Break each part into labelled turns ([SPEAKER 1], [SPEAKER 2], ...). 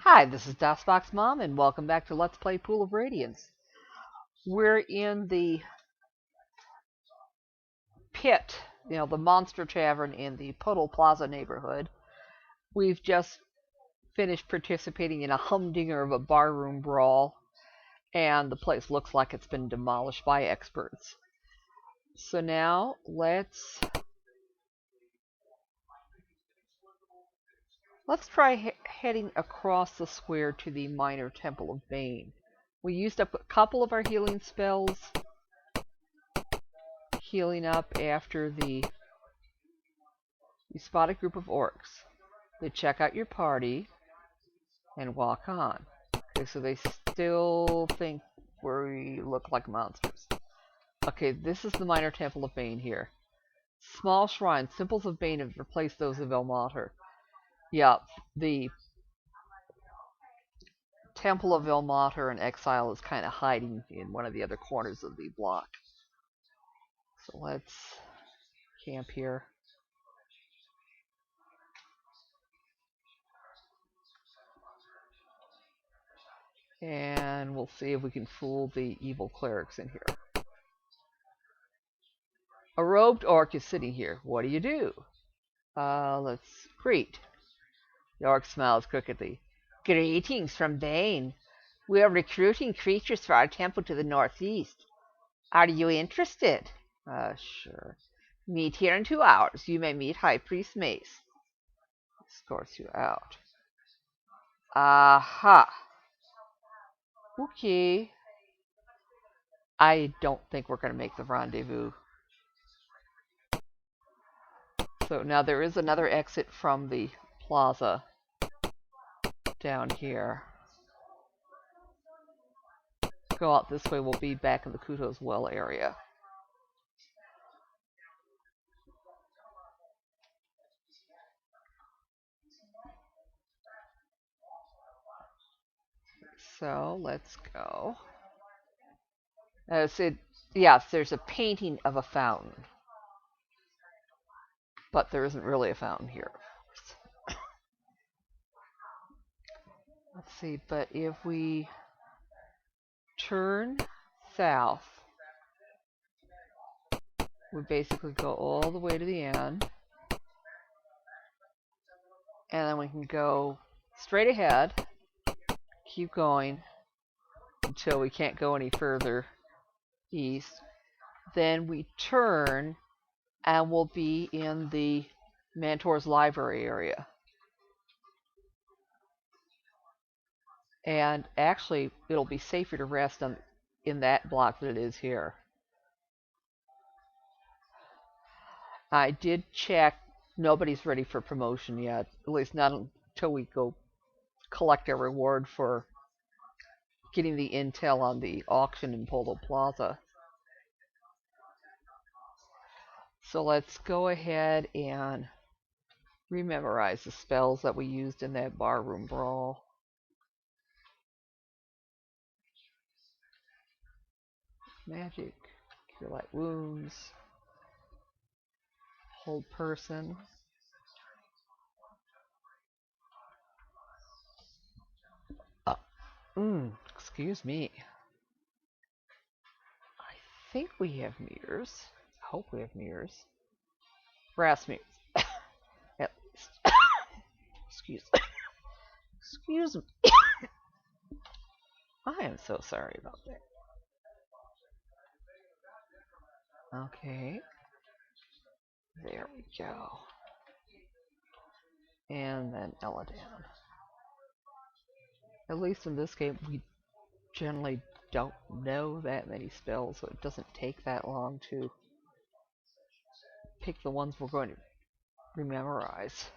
[SPEAKER 1] Hi, this is DOSBox Mom, and welcome back to Let's Play Pool of Radiance. We're in the pit, the monster tavern in the Podol Plaza neighborhood. We've just finished participating in a humdinger of a barroom brawl, and the place looks like it's been demolished by experts. So now, let's try heading across the square to the minor temple of Bane. We used up a couple of our healing spells, healing up after you spot a group of orcs. They check out your party and walk on. Okay, so they still think we look like monsters. Okay, this is the minor temple of Bane here. Small shrines, symbols of Bane have replaced those of Mantor. Yeah, the Temple of Mantor in exile is kind of hiding in one of the other corners of the block. So let's camp here. And we'll see if we can fool the evil clerics in here. A robed orc is sitting here. What do you do? Let's greet. The orc smiles crookedly. Greetings from Bane. We are recruiting creatures for our temple to the northeast. Are you interested? Sure. Meet here in 2 hours. You may meet High Priest Mace. Escorts you out. Aha. Okay. I don't think we're going to make the rendezvous. So now there is another exit from the plaza down here. Go out this way, we'll be back in the Kuto's Well area. So let's go. Yes, there's a painting of a fountain. But there isn't really a fountain here. Let's see, but if we turn south, we basically go all the way to the end. And then we can go straight ahead, keep going until we can't go any further east. Then we turn and we'll be in the Mantor's library area. And actually, it'll be safer to rest in that block than it is here. I did check. Nobody's ready for promotion yet. At least not until we go collect our reward for getting the intel on the auction in Podol Plaza. So let's go ahead and rememorize the spells that we used in that barroom brawl. Magic, cure light wounds, hold person. Excuse me. I think we have mirrors. I hope we have mirrors. Brass mirrors. At least. Excuse me. I am so sorry about that. Okay. There we go. And then Eladan. At least in this game, we generally don't know that many spells, so it doesn't take that long to pick the ones we're going to rememorize.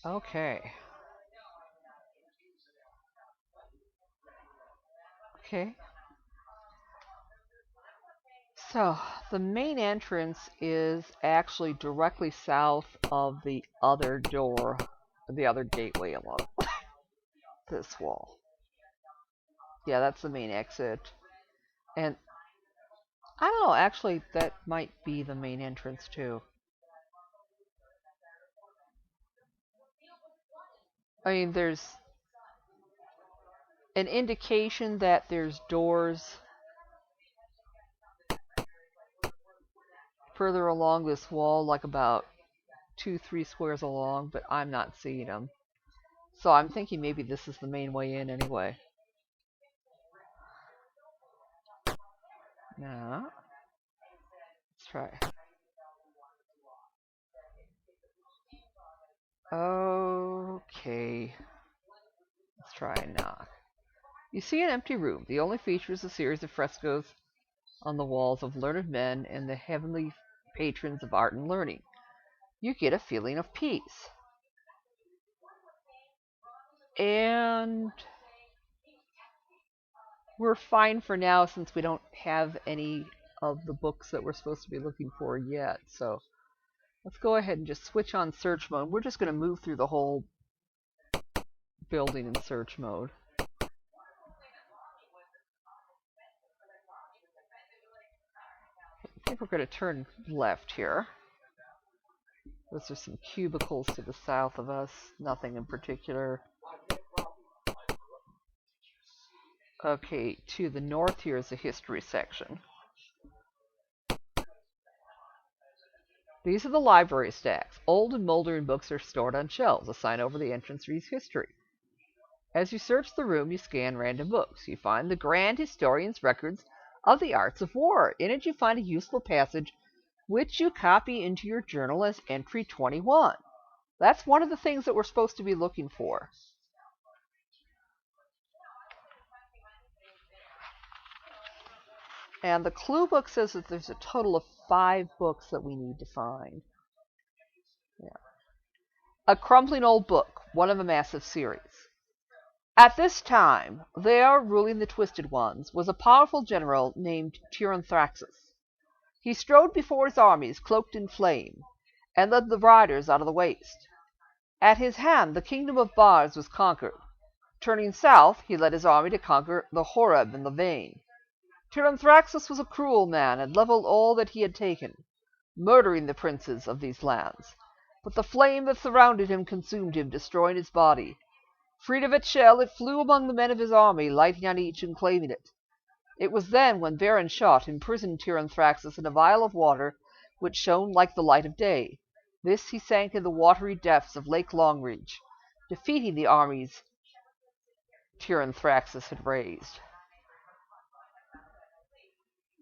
[SPEAKER 1] Okay. So, the main entrance is actually directly south of the other door, the other gateway along this wall. Yeah, that's the main exit. And I don't know, actually, that might be the main entrance too. I mean, there's an indication that there's doors further along this wall, like about 2-3 squares along, but I'm not seeing them. So I'm thinking maybe this is the main way in anyway. No. Let's try. Okay. Let's try and knock. You see an empty room. The only feature is a series of frescoes on the walls of learned men and the heavenly patrons of art and learning. You get a feeling of peace. And we're fine for now since we don't have any of the books that we're supposed to be looking for yet. So let's go ahead and just switch on search mode. We're just going to move through the whole building in search mode. I think we're going to turn left here. Those are some cubicles to the south of us. Nothing in particular. Okay, to the north here is the history section. These are the library stacks. Old and moldering books are stored on shelves. A sign over the entrance reads history. As you search the room, you scan random books. You find the Grand Historian's records of the arts of war. In it, you find a useful passage which you copy into your journal as entry 21. That's one of the things that we're supposed to be looking for. And the clue book says that there's a total of 5 books that we need to find. Yeah. A crumbling old book, one of a massive series. At this time, there, ruling the Twisted Ones, was a powerful general named Tyranthraxus. He strode before his armies, cloaked in flame, and led the riders out of the waste. At his hand, the kingdom of Bars was conquered. Turning south, he led his army to conquer the Horeb and the Vane. Tyranthraxus was a cruel man and leveled all that he had taken, murdering the princes of these lands. But the flame that surrounded him consumed him, destroying his body. Freed of its shell, it flew among the men of his army, lighting on each and claiming it. It was then when Baron Shot imprisoned Tyranthraxus in a vial of water which shone like the light of day. This he sank in the watery depths of Lake Longreach, defeating the armies Tyranthraxus had raised.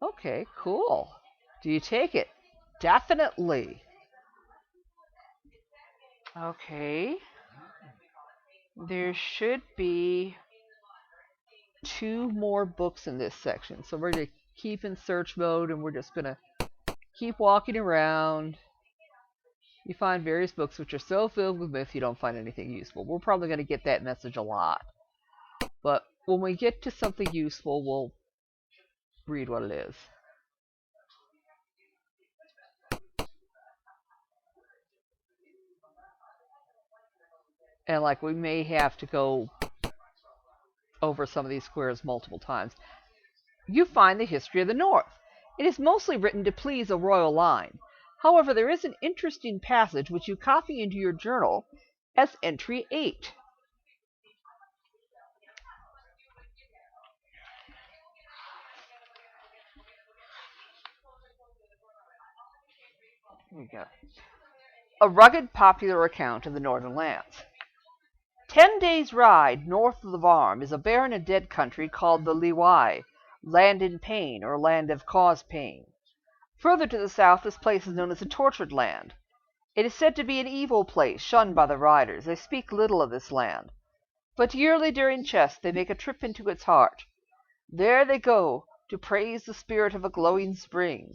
[SPEAKER 1] Okay, cool. Do you take it? Definitely. Okay. There should be 2 more books in this section. So we're going to keep in search mode and we're just going to keep walking around. You find various books which are so filled with myth you don't find anything useful. We're probably going to get that message a lot. But when we get to something useful, we'll read what it is. And like we may have to go over some of these squares multiple times. You find the history of the North. It is mostly written to please a royal line. However, there is an interesting passage which you copy into your journal as entry 8. Here we go. A rugged, popular account of the northern lands. 10 days' ride north of the Varm is a barren and dead country called the Liwai, land in pain, or land of cause pain. Further to the south, this place is known as the Tortured Land. It is said to be an evil place, shunned by the riders. They speak little of this land, but yearly during chess they make a trip into its heart. There they go to praise the spirit of a glowing spring.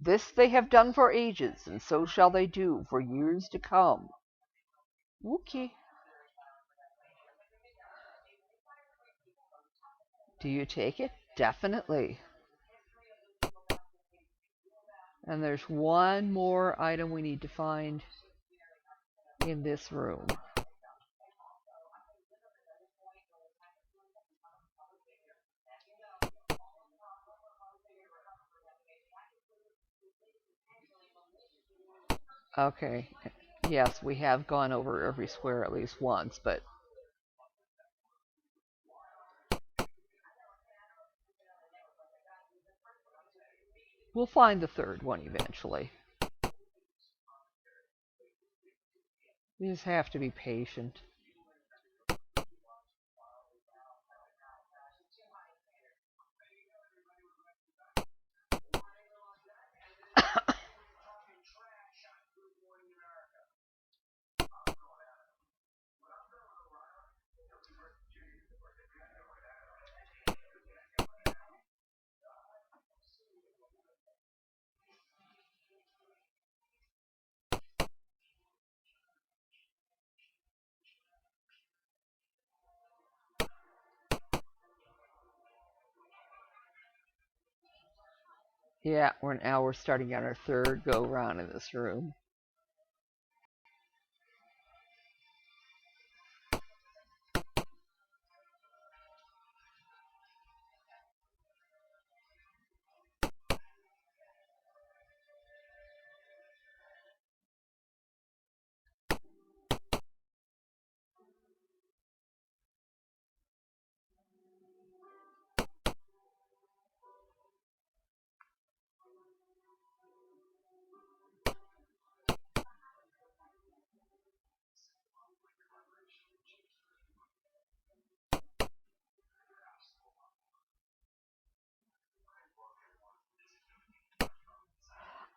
[SPEAKER 1] This they have done for ages, and so shall they do for years to come. Okay. Do you take it? Definitely. And there's one more item we need to find in this room. Okay. Yes, we have gone over every square at least once, but we'll find the third one eventually. We just have to be patient. Yeah, we're starting on our third go round in this room.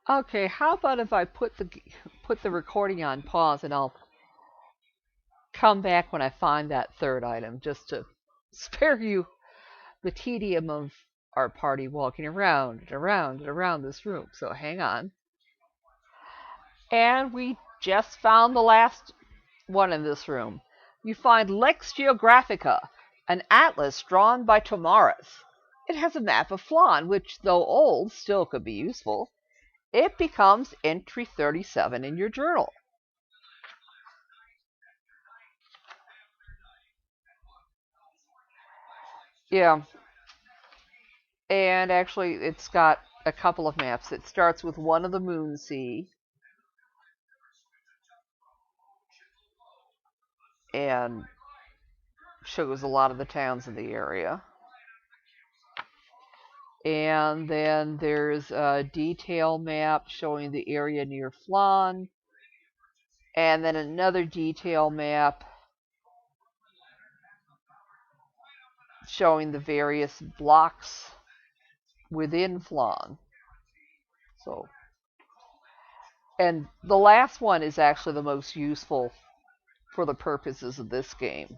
[SPEAKER 1] Okay, how about if I put the recording on pause and I'll come back when I find that third item, just to spare you the tedium of our party walking around and around and around this room. So hang on. And we just found the last one in this room. You find Lex Geographica, an atlas drawn by Tomaris. It has a map of Flan, which, though old, still could be useful. It becomes entry 37 in your journal. Yeah, and actually it's got a couple of maps. It starts with one of the Moon Sea, and shows a lot of the towns in the area. And then there's a detail map showing the area near Flan, and then another detail map showing the various blocks within Flan. So, and the last one is actually the most useful for the purposes of this game.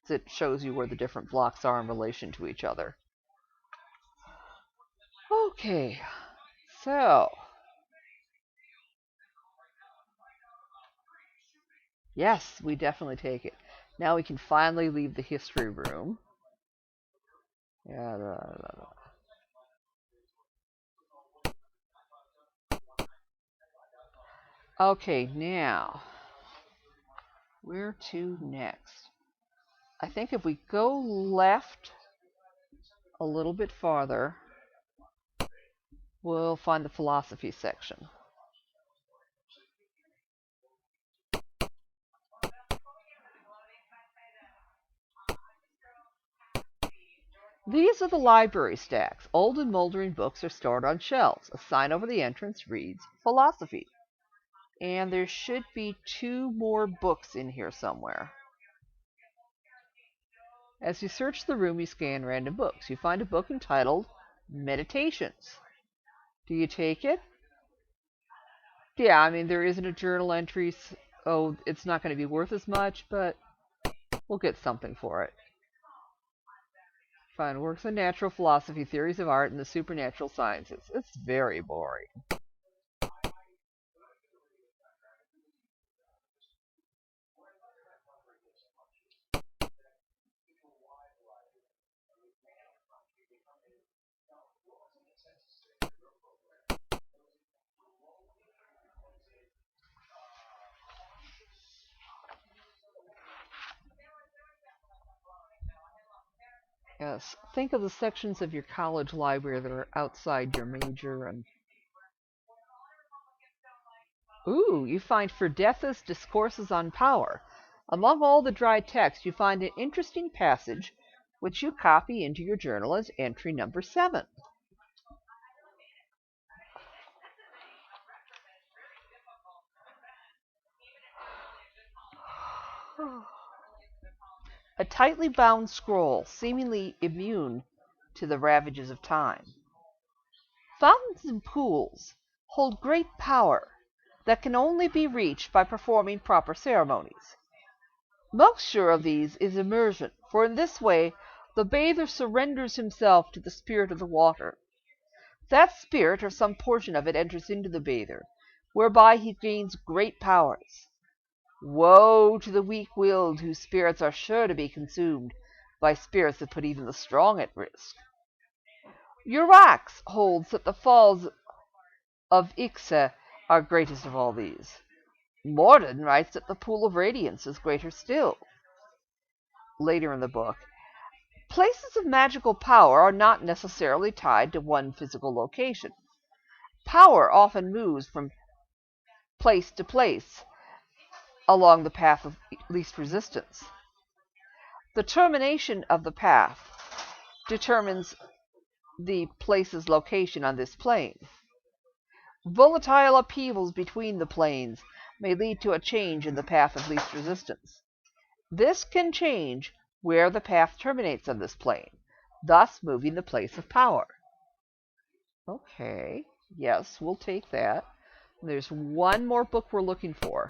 [SPEAKER 1] It shows you where the different blocks are in relation to each other. Okay, so yes, we definitely take it. Now we can finally leave the history room. Yeah. Okay, now where to next? I think if we go left a little bit farther, we'll find the philosophy section. These are the library stacks. Old and moldering books are stored on shelves. A sign over the entrance reads philosophy. And there should be 2 more books in here somewhere. As you search the room, you scan random books. You find a book entitled Meditations. Do you take it? Yeah, I mean, there isn't a journal entry. Oh, it's not going to be worth as much, but we'll get something for it. Find works on natural philosophy, theories of art, and the supernatural sciences. It's very boring. Yes, think of the sections of your college library that are outside your major and Ooh, you find Ferdeth's Discourses on Power. Among all the dry text, you find an interesting passage which you copy into your journal as entry number 7. A tightly bound scroll, seemingly immune to the ravages of time. Fountains and pools hold great power that can only be reached by performing proper ceremonies. Most sure of these is immersion, for in this way the bather surrenders himself to the spirit of the water. That spirit or some portion of it enters into the bather, whereby he gains great powers. Woe to the weak-willed whose spirits are sure to be consumed by spirits that put even the strong at risk. Urax holds that the falls of Ixa are greatest of all these. Morden writes that the pool of Radiance is greater still. Later in the book, places of magical power are not necessarily tied to one physical location. Power often moves from place to place along the path of least resistance. The termination of the path determines the place's location on this plane. Volatile upheavals between the planes may lead to a change in the path of least resistance. This can change where the path terminates on this plane, thus moving the place of power. Okay, yes, we'll take that. There's one more book we're looking for.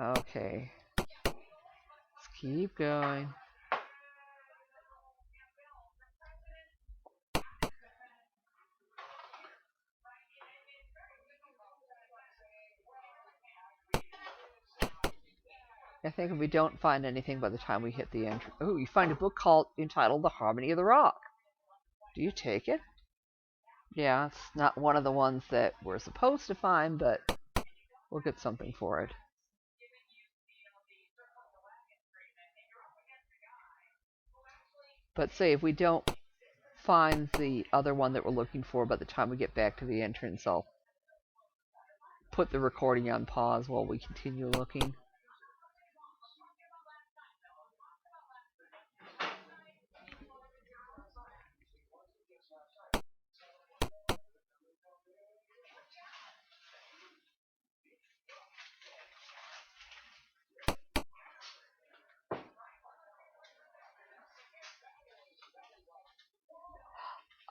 [SPEAKER 1] Okay, let's keep going. I think if we don't find anything by the time we hit the entry... Oh, you find a book entitled The Harmony of the Rock. Do you take it? Yeah, it's not one of the ones that we're supposed to find, but we'll get something for it. But say if we don't find the other one that we're looking for by the time we get back to the entrance, I'll put the recording on pause while we continue looking.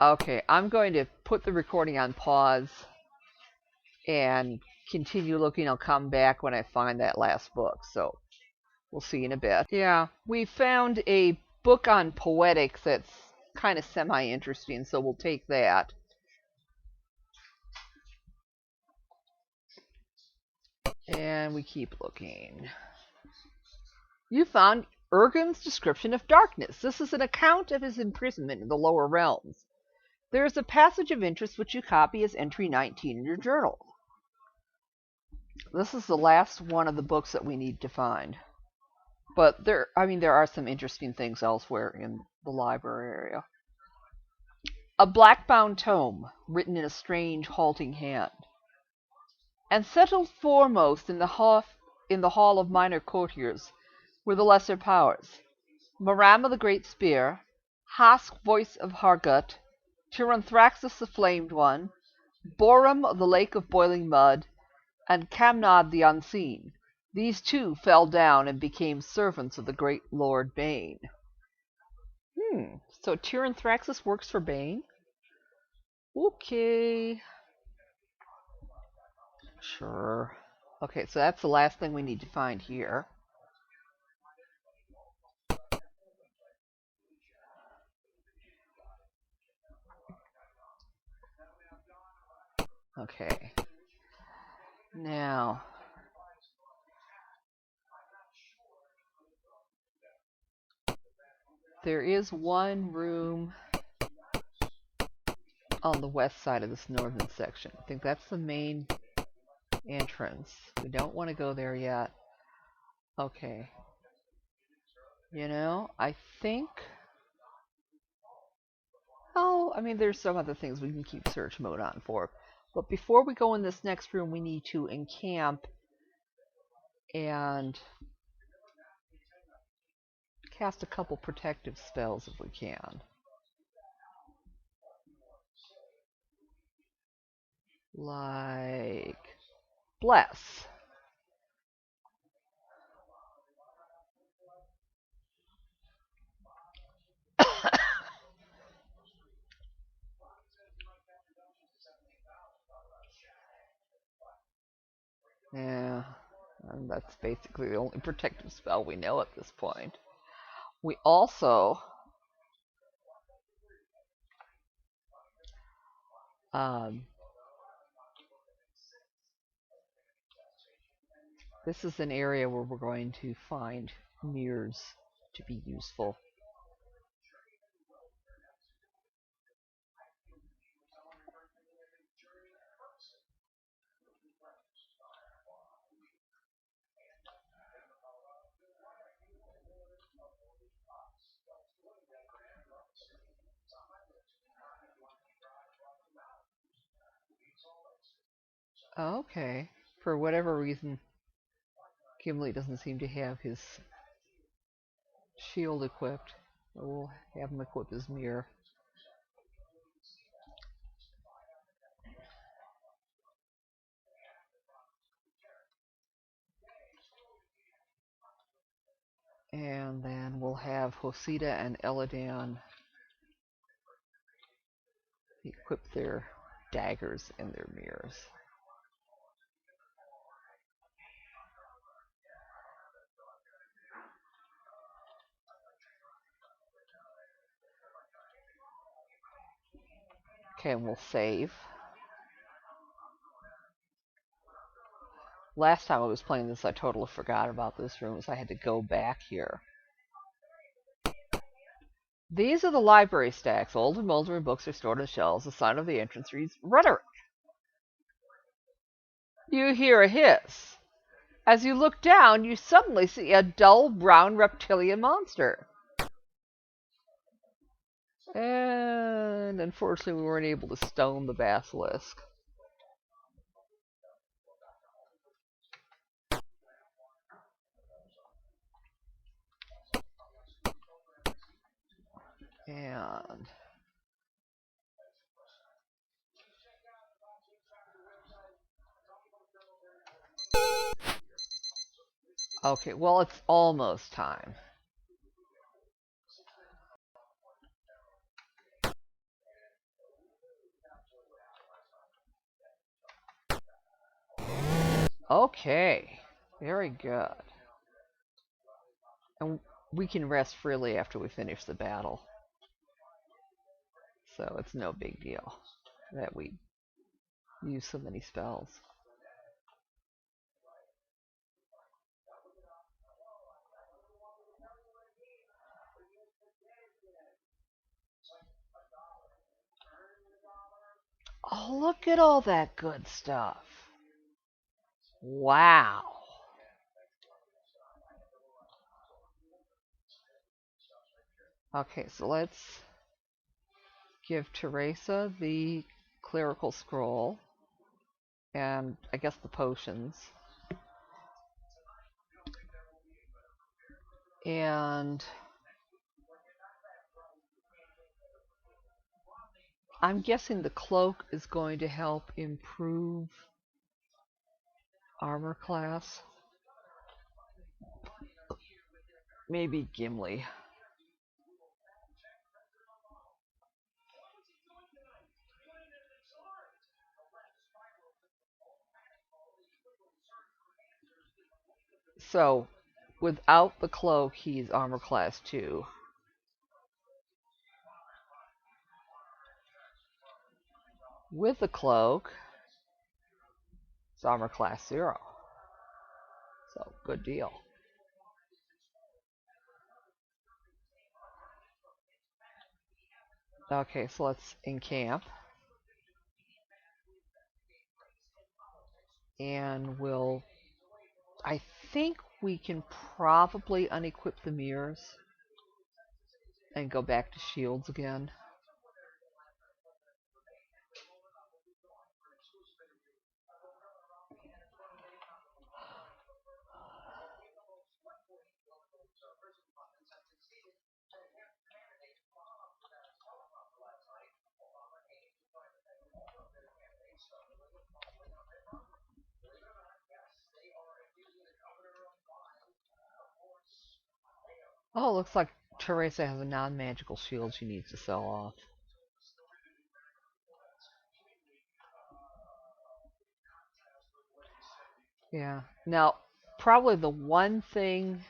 [SPEAKER 1] Okay, I'm going to put the recording on pause and continue looking. I'll come back when I find that last book, so we'll see in a bit. Yeah, we found a book on poetics that's kind of semi-interesting, so we'll take that. And we keep looking. You found Urgen's Description of Darkness. This is an account of his imprisonment in the lower realms. There is a passage of interest which you copy as entry 19 in your journal. This is the last one of the books that we need to find. But there are some interesting things elsewhere in the library area. A black-bound tome, written in a strange, halting hand. And settled foremost in the hall of minor courtiers were the lesser powers. Marama the Great Spear, Hask Voice of Hargut, Tyranthraxus the Flamed One, Borum of the Lake of Boiling Mud, and Kamnad the Unseen. These two fell down and became servants of the great Lord Bane. So Tyranthraxus works for Bane? Okay. Sure. Okay, so that's the last thing we need to find here. Okay. Now, there is one room on the west side of this northern section. I think that's the main entrance. We don't want to go there yet. Okay. You know, I think... Oh, I mean, there's some other things we can keep search mode on for. But before we go in this next room, we need to encamp and cast a couple protective spells if we can. Like... Bless. Yeah, and that's basically the only protective spell we know at this point. We also... this is an area where we're going to find mirrors to be useful. Okay. For whatever reason, Gimli doesn't seem to have his shield equipped. We'll have him equip his mirror. And then we'll have Hosida and Eladan equip their daggers in their mirrors. Okay, and we'll save. Last time I was playing this, I totally forgot about this room, so I had to go back here. These are the library stacks. Old and moldering books are stored on shelves. The sign of the entrance reads, Rhetoric. You hear a hiss. As you look down, you suddenly see a dull brown reptilian monster. And unfortunately, we weren't able to stone the basilisk. And okay, well, it's almost time. Okay, very good. And we can rest freely after we finish the battle. So it's no big deal that we use so many spells. Oh, look at all that good stuff. Wow. Okay, so let's give Teresa the clerical scroll and I guess the potions. And I'm guessing the cloak is going to help improve armor class. Maybe Gimli. So, without the cloak, he's armor class 2. With the cloak, it's armor class 0. So, good deal. Okay, so let's encamp. And we'll... I think we can probably unequip the mirrors and go back to shields again. Oh, looks like Teresa has a non-magical shield she needs to sell off. Yeah. Now, probably the one thing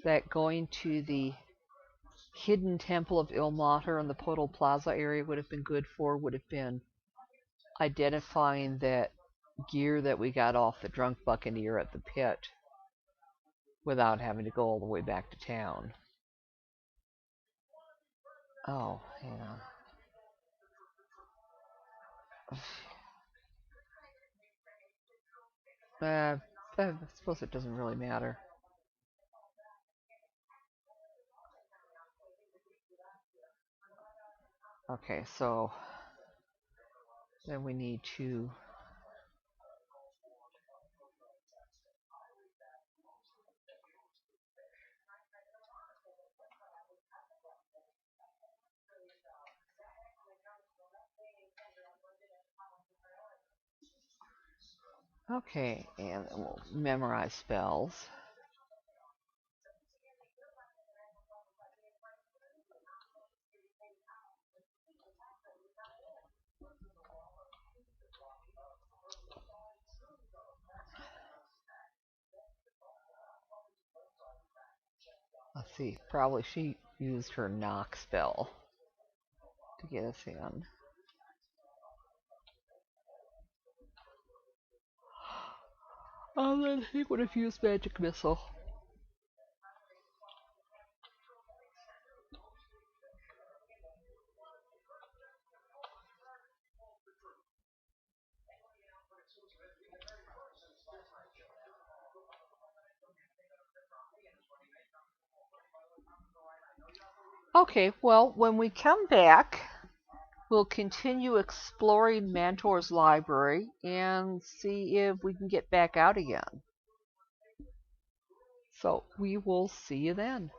[SPEAKER 1] that going to the hidden temple of Ilmater in the Podol Plaza area would have been good for would have been identifying that gear that we got off the drunk buccaneer at the pit without having to go all the way back to town. Oh, yeah. I suppose it doesn't really matter. Okay, so then we need to okay, and we'll memorize spells. Let's see, probably she used her knock spell to get us in. And then he would have used magic missile. Okay, well, when we come back, we'll continue exploring Mantor's library and see if we can get back out again. So we will see you then.